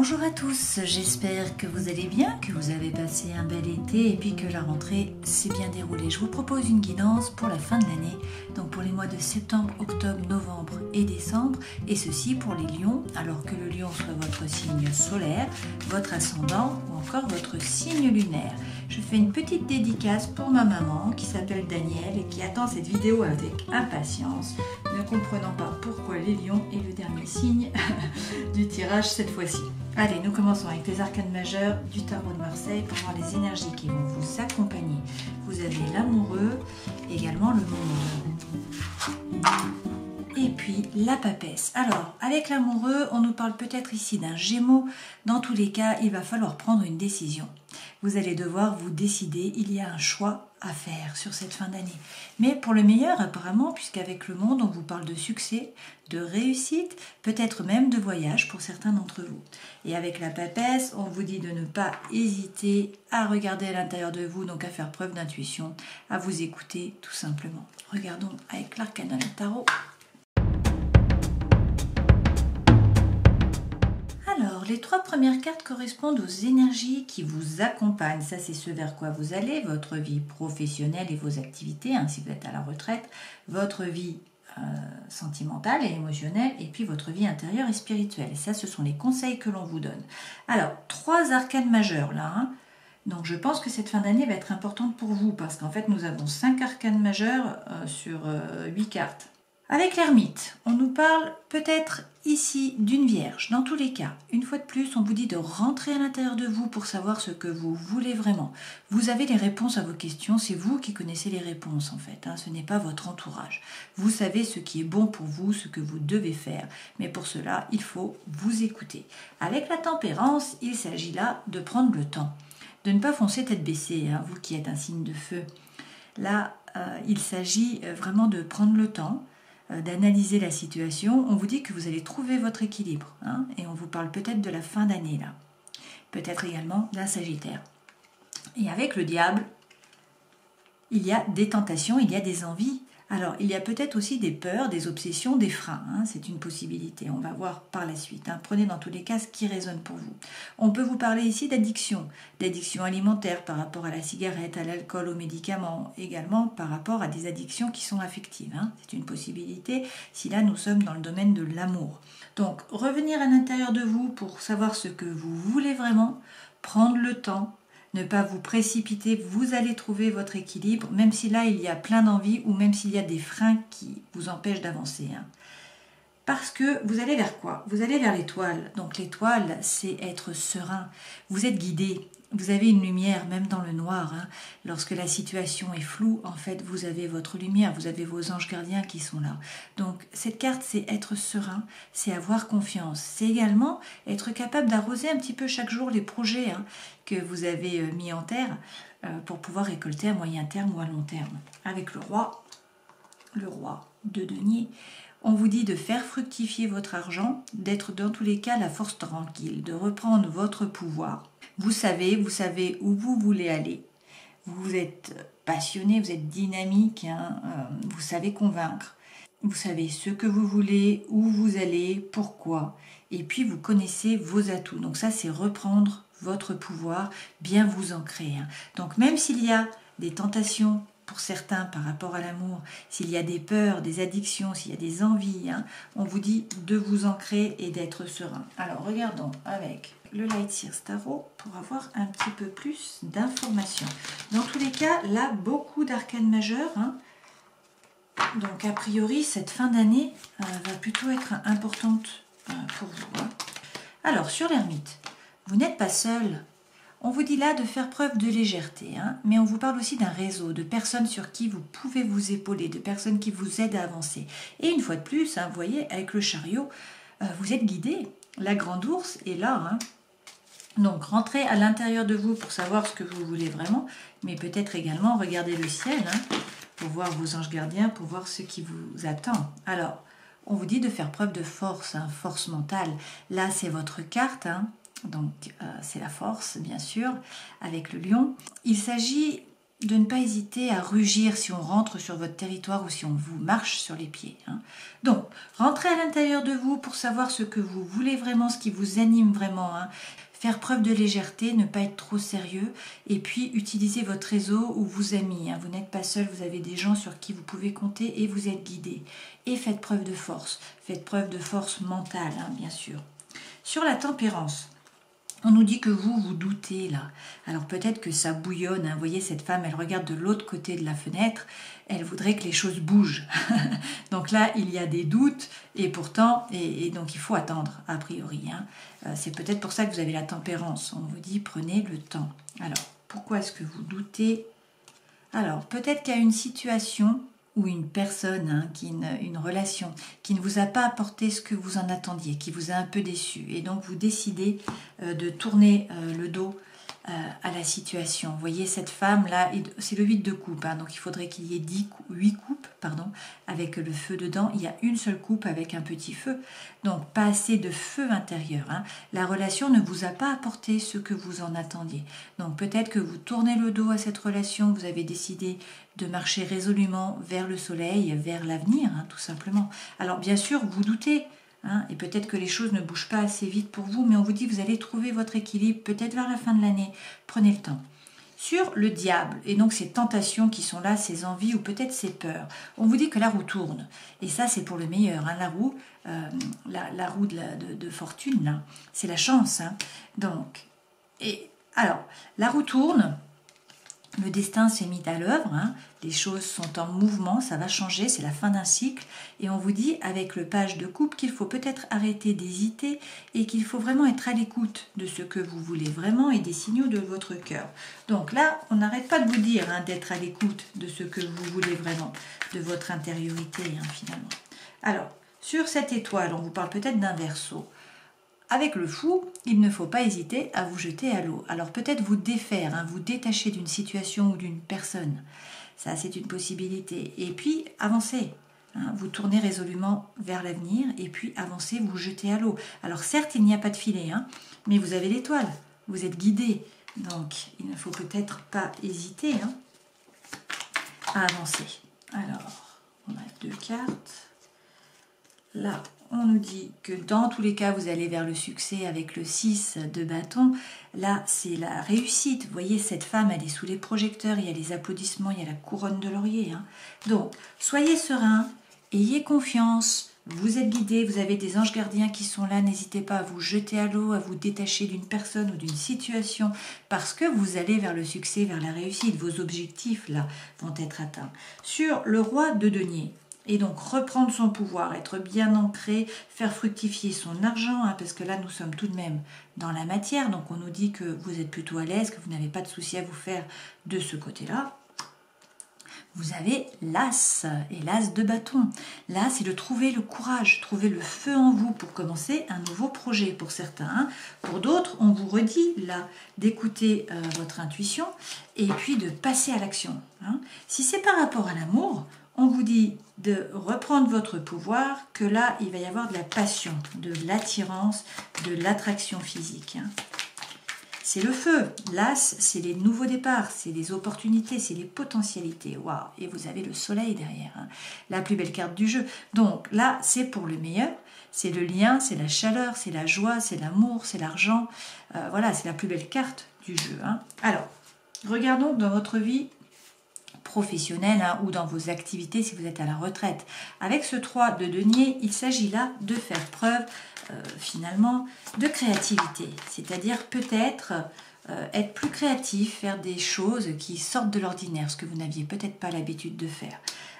Bonjour à tous, j'espère que vous allez bien, que vous avez passé un bel été et puis que la rentrée s'est bien déroulée. Je vous propose une guidance pour la fin de l'année, donc pour les mois de septembre, octobre, novembre et décembre, et ceci pour les lions, alors que le lion soit votre signe solaire, votre ascendant ou encore votre signe lunaire. Je fais une petite dédicace pour ma maman qui s'appelle Danielle et qui attend cette vidéo avec impatience, ne comprenant pas pourquoi les lions est le dernier signe du tirage cette fois-ci. Allez, nous commençons avec les arcanes majeurs du tarot de Marseille pour voir les énergies qui vont vous accompagner. Vous avez l'amoureux, également le monde. Et puis la papesse. Alors, avec l'amoureux, on nous parle peut-être ici d'un Gémeaux. Dans tous les cas, il va falloir prendre une décision. Vous allez devoir vous décider, il y a un choix à faire sur cette fin d'année. Mais pour le meilleur apparemment, puisqu'avec le monde, on vous parle de succès, de réussite, peut-être même de voyage pour certains d'entre vous. Et avec la papesse, on vous dit de ne pas hésiter à regarder à l'intérieur de vous, donc à faire preuve d'intuition, à vous écouter tout simplement. Regardons avec l'arcane tarot. Alors, les trois premières cartes correspondent aux énergies qui vous accompagnent. Ça, c'est ce vers quoi vous allez, votre vie professionnelle et vos activités, hein, si vous êtes à la retraite, votre vie sentimentale et émotionnelle, et puis votre vie intérieure et spirituelle. Et ça, ce sont les conseils que l'on vous donne. Alors, trois arcanes majeurs, là. Hein. Donc, je pense que cette fin d'année va être importante pour vous, parce qu'en fait, nous avons 5 arcanes majeurs sur 8 cartes. Avec l'ermite, on nous parle peut-être ici d'une vierge. Dans tous les cas, une fois de plus, on vous dit de rentrer à l'intérieur de vous pour savoir ce que vous voulez vraiment. Vous avez les réponses à vos questions, c'est vous qui connaissez les réponses en fait, hein, ce n'est pas votre entourage. Vous savez ce qui est bon pour vous, ce que vous devez faire, mais pour cela, il faut vous écouter. Avec la tempérance, il s'agit là de prendre le temps, de ne pas foncer tête baissée, hein, vous qui êtes un signe de feu. Là, il s'agit vraiment de prendre le temps, d'analyser la situation. On vous dit que vous allez trouver votre équilibre, hein, et on vous parle peut-être de la fin d'année là, peut-être également d'un Sagittaire. Et avec le diable, il y a des tentations, il y a des envies. Alors, il y a peut-être aussi des peurs, des obsessions, des freins. Hein, c'est une possibilité. On va voir par la suite. Hein. Prenez dans tous les cas ce qui résonne pour vous. On peut vous parler ici d'addiction alimentaire par rapport à la cigarette, à l'alcool, aux médicaments, également par rapport à des addictions qui sont affectives. Hein. C'est une possibilité si là nous sommes dans le domaine de l'amour. Donc, revenir à l'intérieur de vous pour savoir ce que vous voulez vraiment, prendre le temps, ne pas vous précipiter, vous allez trouver votre équilibre, même si là il y a plein d'envies ou même s'il y a des freins qui vous empêchent d'avancer. Hein. Parce que vous allez vers quoi? Vous allez vers l'étoile. Donc l'étoile, c'est être serein. Vous êtes guidé. Vous avez une lumière, même dans le noir. Hein. Lorsque la situation est floue, en fait, vous avez votre lumière, vous avez vos anges gardiens qui sont là. Donc cette carte, c'est être serein, c'est avoir confiance. C'est également être capable d'arroser un petit peu chaque jour les projets que vous avez mis en terre pour pouvoir récolter à moyen terme ou à long terme. Avec le roi de denier, on vous dit de faire fructifier votre argent, d'être dans tous les cas la force tranquille, de reprendre votre pouvoir. Vous savez où vous voulez aller. Vous êtes passionné, vous êtes dynamique, hein, vous savez convaincre. Vous savez ce que vous voulez, où vous allez, pourquoi. Et puis vous connaissez vos atouts. Donc ça, c'est reprendre votre pouvoir, bien vous ancrer. Hein. Donc même s'il y a des tentations pour certains par rapport à l'amour, s'il y a des peurs, des addictions, s'il y a des envies, hein, on vous dit de vous ancrer et d'être serein. Alors regardons avec le Light Seers Tarot pour avoir un petit peu plus d'informations. Dans tous les cas, là, beaucoup d'arcanes majeurs. Hein. Donc a priori, cette fin d'année va plutôt être importante pour vous. Hein. Alors sur l'ermite, vous n'êtes pas seul. On vous dit là de faire preuve de légèreté, hein, mais on vous parle aussi d'un réseau, de personnes sur qui vous pouvez vous épauler, de personnes qui vous aident à avancer. Et une fois de plus, hein, vous voyez, avec le chariot, vous êtes guidé. La grande ours est là. Hein. Donc rentrez à l'intérieur de vous pour savoir ce que vous voulez vraiment, mais peut-être également regarder le ciel hein, pour voir vos anges gardiens, pour voir ce qui vous attend. Alors, on vous dit de faire preuve de force, hein, force mentale. Là, c'est votre carte, hein. Donc c'est la force bien sûr avec le lion. Il s'agit de ne pas hésiter à rugir si on rentre sur votre territoire ou si on vous marche sur les pieds. Donc, rentrez à l'intérieur de vous pour savoir ce que vous voulez vraiment, ce qui vous anime vraiment. Faire preuve de légèreté, ne pas être trop sérieux, et puis utiliser votre réseau ou vos amis. Vous n'êtes pas seul, vous avez des gens sur qui vous pouvez compter et vous êtes guidé. Et faites preuve de force mentale, bien sûr. Sur la tempérance, on nous dit que vous doutez là. Alors peut-être que ça bouillonne. Vous voyez, cette femme, elle regarde de l'autre côté de la fenêtre. Elle voudrait que les choses bougent. Donc là, il y a des doutes et pourtant, et donc il faut attendre a priori. C'est peut-être pour ça que vous avez la tempérance. On vous dit prenez le temps. Alors, pourquoi est-ce que vous doutez? Alors, peut-être qu'il y a une situation ou une personne, une relation qui ne vous a pas apporté ce que vous en attendiez, qui vous a un peu déçu. Et donc, vous décidez de tourner le dos à la situation. Vous voyez, cette femme-là, c'est le 8 de coupe, donc il faudrait qu'il y ait 8 coupes, avec le feu dedans. Il y a une seule coupe avec un petit feu, donc pas assez de feu intérieur. La relation ne vous a pas apporté ce que vous en attendiez. Donc peut-être que vous tournez le dos à cette relation, vous avez décidé de marcher résolument vers le soleil, vers l'avenir, tout simplement. Alors bien sûr, vous doutez, et peut-être que les choses ne bougent pas assez vite pour vous, mais on vous dit que vous allez trouver votre équilibre peut-être vers la fin de l'année. Prenez le temps. Sur le diable, et donc ces tentations qui sont là, ces envies ou peut-être ces peurs, on vous dit que la roue tourne. Et ça, c'est pour le meilleur. La roue, la roue de fortune, là, c'est la chance. Donc, et alors, la roue tourne. Le destin s'est mis à l'œuvre, les choses sont en mouvement, ça va changer, c'est la fin d'un cycle. Et on vous dit, avec le page de coupe, qu'il faut peut-être arrêter d'hésiter et qu'il faut vraiment être à l'écoute de ce que vous voulez vraiment et des signaux de votre cœur. Donc là, on n'arrête pas de vous dire d'être à l'écoute de ce que vous voulez vraiment, de votre intériorité finalement. Alors, sur cette étoile, on vous parle peut-être d'un Verseau. Avec le fou, il ne faut pas hésiter à vous jeter à l'eau. Alors peut-être vous défaire, vous détacher d'une situation ou d'une personne. Ça, c'est une possibilité. Et puis, avancez. Vous tournez résolument vers l'avenir et puis avancez, vous jetez à l'eau. Alors certes, il n'y a pas de filet, mais vous avez l'étoile. Vous êtes guidé. Donc, il ne faut peut-être pas hésiter à avancer. Alors, on a 2 cartes. Là, on nous dit que dans tous les cas, vous allez vers le succès avec le 6 de bâton. Là, c'est la réussite. Vous voyez, cette femme, elle est sous les projecteurs, il y a les applaudissements, il y a la couronne de laurier. Donc, soyez serein, ayez confiance, vous êtes guidé, vous avez des anges gardiens qui sont là. N'hésitez pas à vous jeter à l'eau, à vous détacher d'une personne ou d'une situation, parce que vous allez vers le succès, vers la réussite. Vos objectifs, là, vont être atteints. Sur le roi de denier, et donc reprendre son pouvoir, être bien ancré, faire fructifier son argent, parce que là nous sommes tout de même dans la matière, donc on nous dit que vous êtes plutôt à l'aise, que vous n'avez pas de souci à vous faire de ce côté-là. Vous avez l'as, et l'as de bâton. Là, c'est de trouver le courage, trouver le feu en vous pour commencer un nouveau projet pour certains. Pour d'autres, on vous redit là d'écouter votre intuition et puis de passer à l'action. Si c'est par rapport à l'amour, on vous dit de reprendre votre pouvoir, que là, il va y avoir de la passion, de l'attirance, de l'attraction physique. C'est le feu. L'as, c'est les nouveaux départs, c'est les opportunités, c'est les potentialités. Waouh! Et vous avez le soleil derrière, la plus belle carte du jeu. Donc là, c'est pour le meilleur. C'est le lien, c'est la chaleur, c'est la joie, c'est l'amour, c'est l'argent. Voilà, c'est la plus belle carte du jeu. Alors, regardons dans votre vie professionnelle ou dans vos activités si vous êtes à la retraite. Avec ce 3 de denier, il s'agit là de faire preuve finalement de créativité, c'est-à-dire peut-être être plus créatif, faire des choses qui sortent de l'ordinaire, ce que vous n'aviez peut-être pas l'habitude de faire.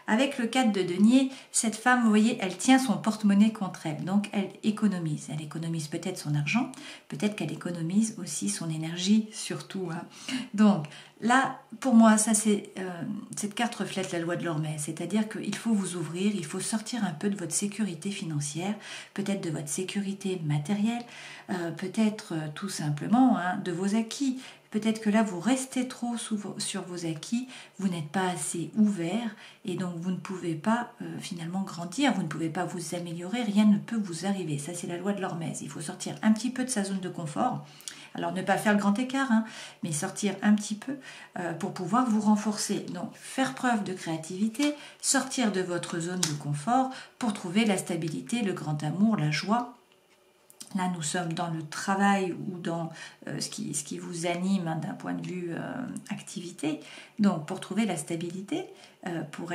Avec le 4 de denier, cette femme, vous voyez, elle tient son porte-monnaie contre elle, donc elle économise. Elle économise peut-être son argent, peut-être qu'elle économise aussi son énergie, surtout. Donc là, pour moi, ça c'est cette carte reflète la loi de l'Hormèse, c'est-à-dire qu'il faut vous ouvrir, il faut sortir un peu de votre sécurité financière, peut-être de votre sécurité matérielle, peut-être tout simplement de vos acquis. Peut-être que là, vous restez trop sur vos acquis, vous n'êtes pas assez ouvert et donc vous ne pouvez pas finalement grandir, vous ne pouvez pas vous améliorer, rien ne peut vous arriver. Ça, c'est la loi de l'hormèse. Il faut sortir un petit peu de sa zone de confort. Alors, ne pas faire le grand écart, hein, mais sortir un petit peu pour pouvoir vous renforcer. Donc, faire preuve de créativité, sortir de votre zone de confort pour trouver la stabilité, le grand amour, la joie. Là, nous sommes dans le travail ou dans ce qui vous anime hein, d'un point de vue activité. Donc, pour trouver la stabilité, pour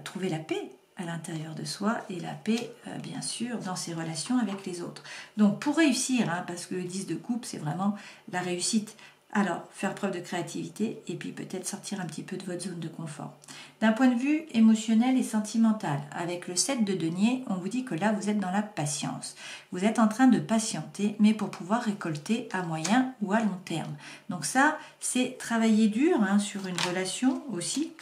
trouver la paix à l'intérieur de soi et la paix, bien sûr, dans ses relations avec les autres. Donc, pour réussir, hein, parce que le 10 de coupe, c'est vraiment la réussite. Alors, faire preuve de créativité et puis peut-être sortir un petit peu de votre zone de confort. D'un point de vue émotionnel et sentimental, avec le 7 de denier, on vous dit que là, vous êtes dans la patience. Vous êtes en train de patienter, mais pour pouvoir récolter à moyen ou à long terme. Donc ça, c'est travailler dur hein, sur une relation aussi.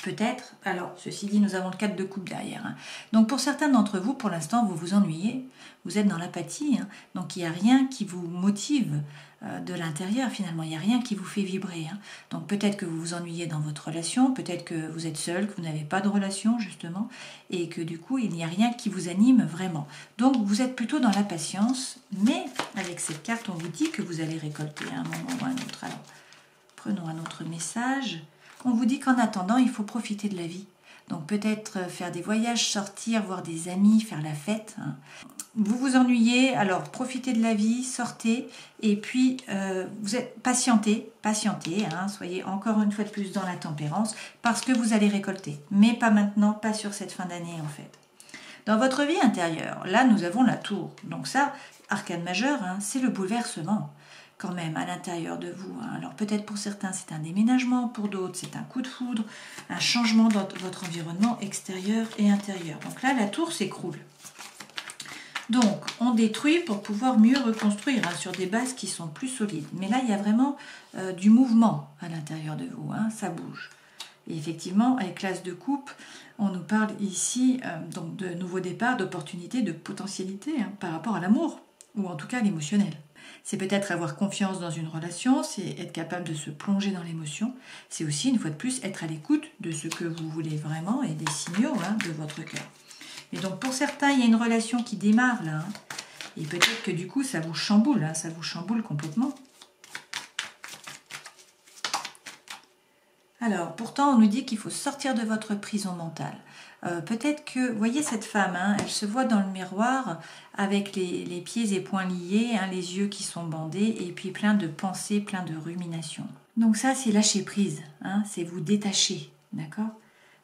Peut-être, alors ceci dit, nous avons le 4 de coupe derrière. Hein. Donc pour certains d'entre vous, pour l'instant, vous vous ennuyez, vous êtes dans l'apathie, hein. Donc il n'y a rien qui vous motive de l'intérieur finalement, il n'y a rien qui vous fait vibrer. Hein. Donc peut-être que vous vous ennuyez dans votre relation, peut-être que vous êtes seul, que vous n'avez pas de relation justement, et que du coup il n'y a rien qui vous anime vraiment. Donc vous êtes plutôt dans la patience, mais avec cette carte, on vous dit que vous allez récolter à un moment ou à un autre. Alors prenons un autre message. On vous dit qu'en attendant, il faut profiter de la vie. Donc peut-être faire des voyages, sortir, voir des amis, faire la fête. Hein. Vous vous ennuyez, alors profitez de la vie, sortez et puis vous êtes patientez, hein, soyez encore une fois de plus dans la tempérance parce que vous allez récolter. Mais pas maintenant, pas sur cette fin d'année en fait. Dans votre vie intérieure, là nous avons la tour. Donc ça, arcane majeur, hein, c'est le bouleversement. Quand même à l'intérieur de vous. Alors peut-être pour certains c'est un déménagement, pour d'autres c'est un coup de foudre, un changement dans votre environnement extérieur et intérieur. Donc là la tour s'écroule. Donc on détruit pour pouvoir mieux reconstruire hein, sur des bases qui sont plus solides. Mais là il y a vraiment du mouvement à l'intérieur de vous, hein, ça bouge. Et effectivement avec l'as de coupe, on nous parle ici donc de nouveaux départs, d'opportunités, de potentialités hein, par rapport à l'amour, ou en tout cas à l'émotionnel. C'est peut-être avoir confiance dans une relation, c'est être capable de se plonger dans l'émotion. C'est aussi, une fois de plus, être à l'écoute de ce que vous voulez vraiment et des signaux hein, de votre cœur. Et donc, pour certains, il y a une relation qui démarre là. Hein, et peut-être que du coup, ça vous chamboule, hein, ça vous chamboule complètement. Alors, pourtant, on nous dit qu'il faut sortir de votre prison mentale. Peut-être que, vous voyez cette femme, hein, elle se voit dans le miroir avec les pieds et poings liés, hein, les yeux qui sont bandés et puis plein de pensées, plein de ruminations. Donc ça, c'est lâcher prise, hein, c'est vous détacher, d'accord?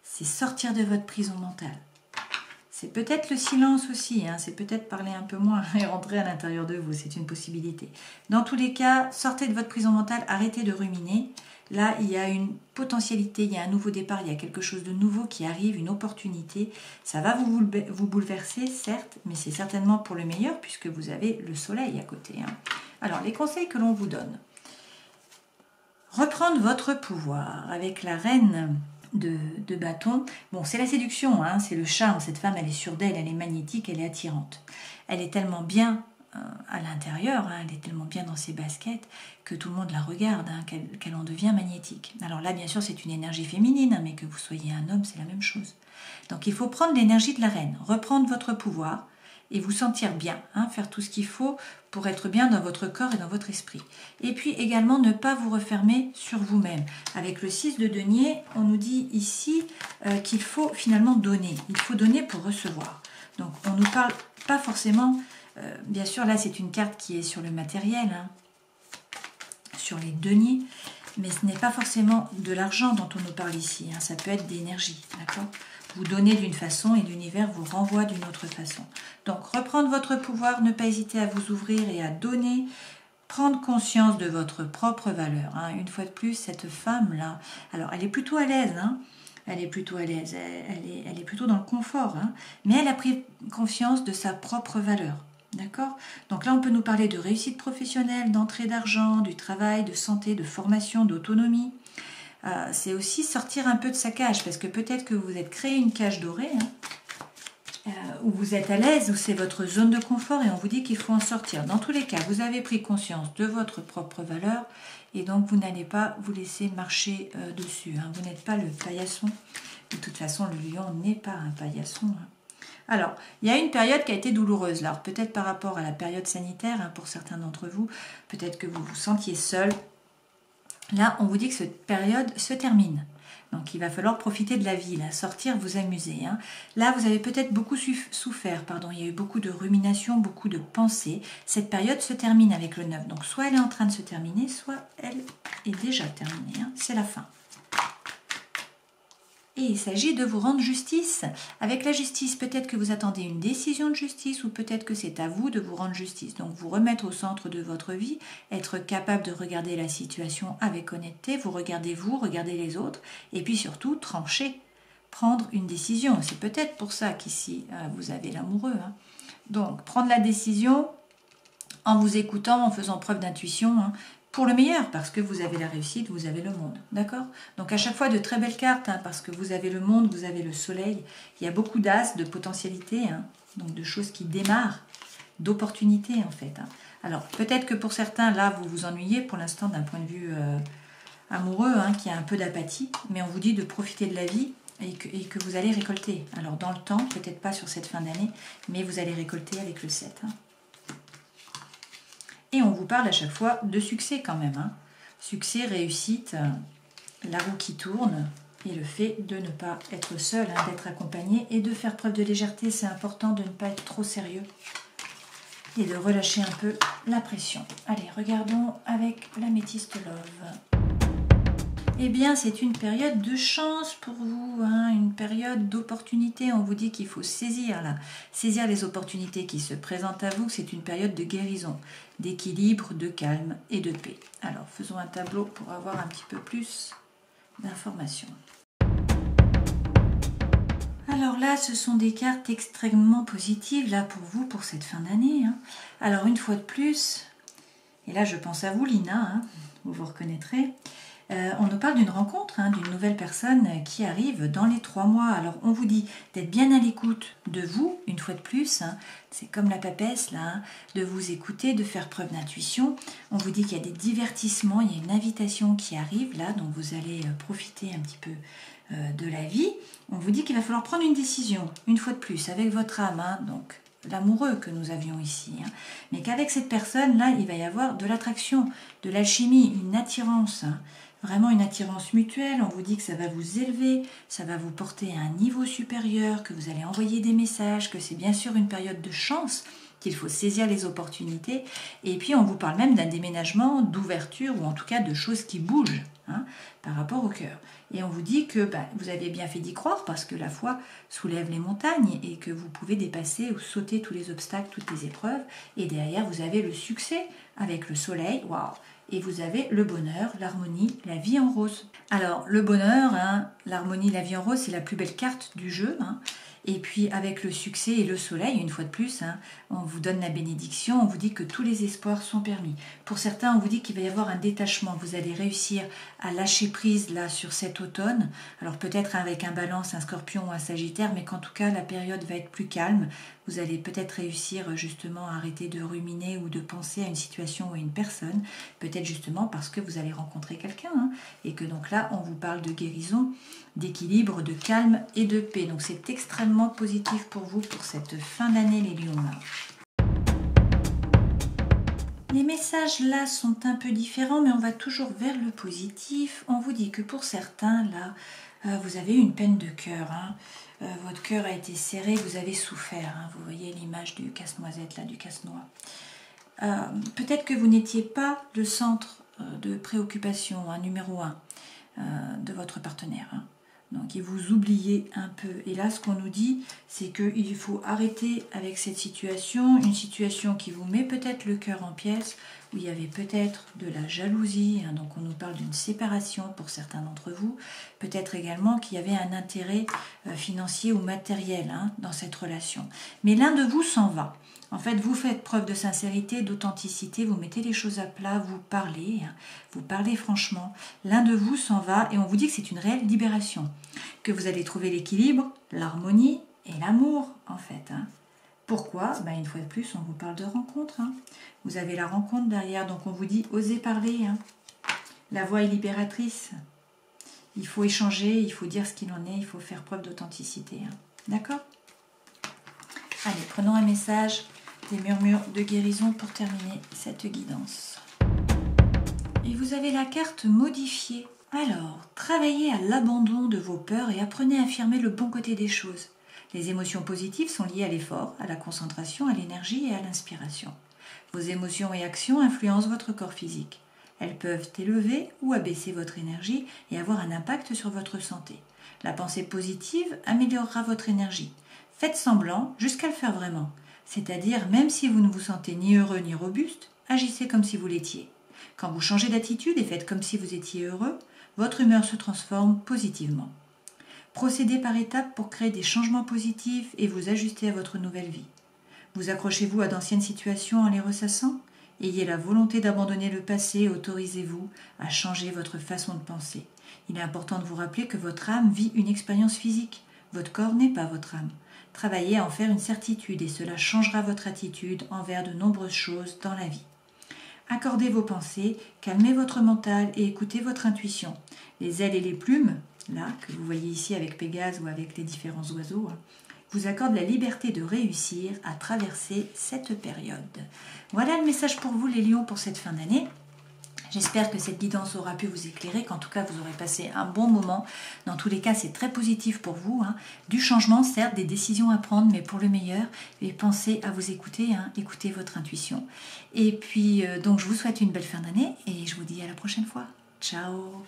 C'est sortir de votre prison mentale. C'est peut-être le silence aussi, hein, c'est peut-être parler un peu moins et rentrer à l'intérieur de vous, c'est une possibilité. Dans tous les cas, sortez de votre prison mentale, arrêtez de ruminer. Là, il y a une potentialité, il y a un nouveau départ, il y a quelque chose de nouveau qui arrive, une opportunité. Ça va vous bouleverser, certes, mais c'est certainement pour le meilleur puisque vous avez le soleil à côté. Hein. Alors, les conseils que l'on vous donne. Reprendre votre pouvoir avec la reine de bâton. Bon, c'est la séduction, hein, c'est le charme. Cette femme, elle est sûre d'elle, elle est magnétique, elle est attirante. Elle est tellement bien à l'intérieur, hein, elle est tellement bien dans ses baskets que tout le monde la regarde, hein, qu'elle en devient magnétique. Alors là, bien sûr, c'est une énergie féminine, hein, mais que vous soyez un homme, c'est la même chose. Donc il faut prendre l'énergie de la reine, reprendre votre pouvoir et vous sentir bien, hein, faire tout ce qu'il faut pour être bien dans votre corps et dans votre esprit. Et puis également ne pas vous refermer sur vous-même. Avec le 6 de denier, on nous dit ici qu'il faut finalement donner. Il faut donner pour recevoir. Donc on ne nous parle pas forcément... bien sûr, là, c'est une carte qui est sur le matériel, hein, sur les deniers, mais ce n'est pas forcément de l'argent dont on nous parle ici. Hein, ça peut être d'énergie, d'accord? Vous donnez d'une façon et l'univers vous renvoie d'une autre façon. Donc, reprendre votre pouvoir, ne pas hésiter à vous ouvrir et à donner, prendre conscience de votre propre valeur. Hein. Une fois de plus, cette femme-là, alors, elle est plutôt à l'aise, hein. Elle est plutôt à l'aise, elle est plutôt dans le confort, hein, mais elle a pris conscience de sa propre valeur. D'accord? Donc là, on peut nous parler de réussite professionnelle, d'entrée d'argent, du travail, de santé, de formation, d'autonomie. C'est aussi sortir un peu de sa cage, parce que peut-être que vous vous êtes créé une cage dorée, hein, où vous êtes à l'aise, où c'est votre zone de confort et on vous dit qu'il faut en sortir. Dans tous les cas, vous avez pris conscience de votre propre valeur et donc vous n'allez pas vous laisser marcher dessus. Hein. Vous n'êtes pas le paillasson. De toute façon, le lion n'est pas un paillasson. Hein. Alors, il y a une période qui a été douloureuse. Alors, peut-être par rapport à la période sanitaire, hein, pour certains d'entre vous, peut-être que vous vous sentiez seul. Là, on vous dit que cette période se termine. Donc, il va falloir profiter de la vie, là, sortir, vous amuser. Hein. Là, vous avez peut-être beaucoup souffert. Pardon. Il y a eu beaucoup de ruminations, beaucoup de pensées. Cette période se termine avec le 9. Donc, soit elle est en train de se terminer, soit elle est déjà terminée. Hein. C'est la fin. Et il s'agit de vous rendre justice. Avec la justice, peut-être que vous attendez une décision de justice ou peut-être que c'est à vous de vous rendre justice. Donc vous remettre au centre de votre vie, être capable de regarder la situation avec honnêteté, vous, regardez les autres et puis surtout trancher, prendre une décision. C'est peut-être pour ça qu'ici vous avez l'amoureux. Hein. Donc prendre la décision en vous écoutant, en faisant preuve d'intuition, hein, pour le meilleur, parce que vous avez la réussite, vous avez le monde, d'accord? Donc à chaque fois de très belles cartes, hein, parce que vous avez le monde, vous avez le soleil, il y a beaucoup d'as, de potentialités, hein, donc de choses qui démarrent, d'opportunités en fait. Hein. Alors peut-être que pour certains, là, vous vous ennuyez pour l'instant d'un point de vue amoureux, hein, qui a un peu d'apathie, mais on vous dit de profiter de la vie et que vous allez récolter. Alors dans le temps, peut-être pas sur cette fin d'année, mais vous allez récolter avec le 7. Hein. Et on vous parle à chaque fois de succès quand même. Hein. Succès, réussite, la roue qui tourne et le fait de ne pas être seul, hein, d'être accompagné et de faire preuve de légèreté. C'est important de ne pas être trop sérieux et de relâcher un peu la pression. Allez, regardons avec l'améthyste love. Eh bien, c'est une période de chance pour vous, hein, une période d'opportunité. On vous dit qu'il faut saisir les opportunités qui se présentent à vous. C'est une période de guérison, d'équilibre, de calme et de paix. Alors, faisons un tableau pour avoir un petit peu plus d'informations. Alors là, ce sont des cartes extrêmement positives là pour vous, pour cette fin d'année. Hein. Alors, une fois de plus, et là je pense à vous, Lina, hein, vous vous reconnaîtrez. On nous parle d'une rencontre, hein, d'une nouvelle personne qui arrive dans les 3 mois. Alors on vous dit d'être bien à l'écoute de vous, une fois de plus, hein, c'est comme la papesse là, hein, de vous écouter, de faire preuve d'intuition. On vous dit qu'il y a des divertissements, il y a une invitation qui arrive là, donc vous allez profiter un petit peu de la vie. On vous dit qu'il va falloir prendre une décision, une fois de plus, avec votre âme, hein, donc l'amoureux que nous avions ici, hein, mais qu'avec cette personne-là, il va y avoir de l'attraction, de l'alchimie, une attirance, hein, vraiment une attirance mutuelle. On vous dit que ça va vous élever, ça va vous porter à un niveau supérieur, que vous allez envoyer des messages, que c'est bien sûr une période de chance, qu'il faut saisir les opportunités. Et puis on vous parle même d'un déménagement, d'ouverture ou en tout cas de choses qui bougent, hein, par rapport au cœur. Et on vous dit que vous avez bien fait d'y croire parce que la foi soulève les montagnes et que vous pouvez dépasser ou sauter tous les obstacles, toutes les épreuves. Et derrière, vous avez le succès avec le soleil. Waouh! Et vous avez le bonheur, l'harmonie, la vie en rose. Alors, le bonheur, hein, l'harmonie, la vie en rose, c'est la plus belle carte du jeu. Hein. Et puis, avec le succès et le soleil, une fois de plus, hein, on vous donne la bénédiction, on vous dit que tous les espoirs sont permis. Pour certains, on vous dit qu'il va y avoir un détachement. Vous allez réussir à lâcher prise là sur cet automne. Alors, peut-être avec un balance, un scorpion ou un sagittaire, mais qu'en tout cas, la période va être plus calme. Vous allez peut-être réussir justement à arrêter de ruminer ou de penser à une situation ou à une personne. Peut-être justement parce que vous allez rencontrer quelqu'un. Hein, et que donc là, on vous parle de guérison, d'équilibre, de calme et de paix. Donc c'est extrêmement positif pour vous pour cette fin d'année, les lions là. Les messages là sont un peu différents, mais on va toujours vers le positif. On vous dit que pour certains là, vous avez une peine de cœur. Hein. Votre cœur a été serré, vous avez souffert. Hein. Vous voyez l'image du casse-noisette là, du casse-noix. Peut-être que vous n'étiez pas le centre de préoccupation, hein, numéro 1 de votre partenaire. Hein. Donc, il vous oubliez un peu. Et là, ce qu'on nous dit, c'est qu'il faut arrêter avec cette situation, une situation qui vous met peut-être le cœur en pièces, où il y avait peut-être de la jalousie, hein, donc on nous parle d'une séparation pour certains d'entre vous, peut-être également qu'il y avait un intérêt financier ou matériel, hein, dans cette relation. Mais l'un de vous s'en va. En fait, vous faites preuve de sincérité, d'authenticité, vous mettez les choses à plat, vous parlez franchement. L'un de vous s'en va et on vous dit que c'est une réelle libération, que vous allez trouver l'équilibre, l'harmonie, et l'amour, en fait. Pourquoi? Une fois de plus, on vous parle de rencontre. Vous avez la rencontre derrière, donc on vous dit osez parler. La voix est libératrice. Il faut échanger, il faut dire ce qu'il en est, il faut faire preuve d'authenticité. D'accord? Allez, prenons un message des murmures de guérison pour terminer cette guidance. Et vous avez la carte modifiée. Alors, travaillez à l'abandon de vos peurs et apprenez à affirmer le bon côté des choses. Les émotions positives sont liées à l'effort, à la concentration, à l'énergie et à l'inspiration. Vos émotions et actions influencent votre corps physique. Elles peuvent élever ou abaisser votre énergie et avoir un impact sur votre santé. La pensée positive améliorera votre énergie. Faites semblant jusqu'à le faire vraiment. C'est-à-dire, même si vous ne vous sentez ni heureux ni robuste, agissez comme si vous l'étiez. Quand vous changez d'attitude et faites comme si vous étiez heureux, votre humeur se transforme positivement. Procédez par étapes pour créer des changements positifs et vous ajuster à votre nouvelle vie. Vous accrochez-vous à d'anciennes situations en les ressassant? Ayez la volonté d'abandonner le passé et autorisez-vous à changer votre façon de penser. Il est important de vous rappeler que votre âme vit une expérience physique. Votre corps n'est pas votre âme. Travaillez à en faire une certitude et cela changera votre attitude envers de nombreuses choses dans la vie. Accordez vos pensées, calmez votre mental et écoutez votre intuition. Les ailes et les plumes, là, que vous voyez ici avec Pégase ou avec les différents oiseaux, vous accordent la liberté de réussir à traverser cette période. Voilà le message pour vous les lions pour cette fin d'année. J'espère que cette guidance aura pu vous éclairer, qu'en tout cas vous aurez passé un bon moment. Dans tous les cas, c'est très positif pour vous. Du changement, certes, des décisions à prendre, mais pour le meilleur. Et pensez à vous écouter, écoutez votre intuition. Et puis, donc je vous souhaite une belle fin d'année et je vous dis à la prochaine fois. Ciao!